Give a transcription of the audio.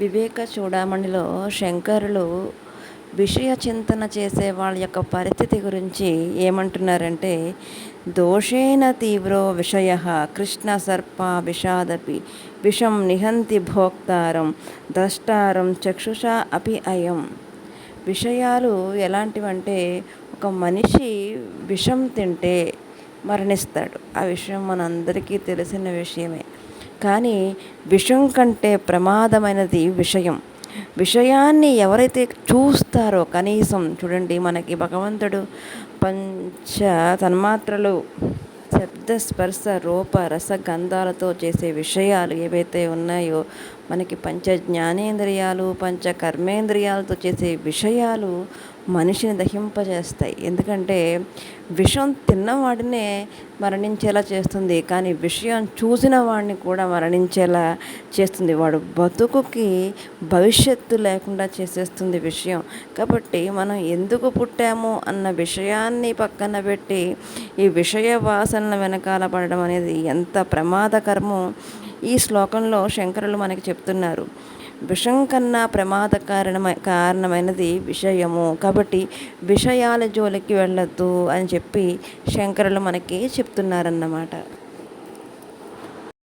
వివేక చూడామణిలో శంకరులు విషయ చింతన చేసే వాళ్ళ యొక్క పరిస్థితి గురించి ఏమంటున్నారంటే, దోషేణ తీవ్రో విషయ కృష్ణ సర్ప విషాదపి విషం నిహంతి భోక్తారం ద్రష్టారం చక్షుషా అపి అయం. విషయాలు ఎలాంటివంటే, ఒక మనిషి విషం తింటే మరణిస్తాడు. ఆ విషయం మనందరికీ తెలిసిన విషయమే. కానీ విషం కంటే ప్రమాదమైనది విషయం. విషయాన్ని ఎవరైతే చూస్తారో, కనీసం చూడండి, మనకి భగవంతుడు పంచ తన్మాత్రలు శబ్ద స్పర్శ రూప రస గంధాలతో చేసే విషయాలు ఏవైతే ఉన్నాయో, మనకి పంచ జ్ఞానేంద్రియాలు పంచ కర్మేంద్రియాలతో చేసే విషయాలు మనిషిని దహింపజేస్తాయి. ఎందుకంటే విషం తిన్నవాడినే మరణించేలా చేస్తుంది, కానీ విషయం చూసిన వాడిని కూడా మరణించేలా చేస్తుంది. వాడు బతుకుకి భవిష్యత్తు లేకుండా చేసేస్తుంది విషయం. కాబట్టి మనం ఎందుకు పుట్టాము అన్న విషయాన్ని పక్కన పెట్టి ఈ విషయ వాసనల వెనకాల పడడం అనేది ఎంత ప్రమాదకరమో ఈ శ్లోకంలో శంకరులు మనకి చెప్తున్నారు. విషం కన్నా కారణమైనది విషయము. కాబట్టి విషయాల జోలికి వెళ్ళొద్దు అని చెప్పి శంకరులు మనకి చెప్తున్నారన్నమాట.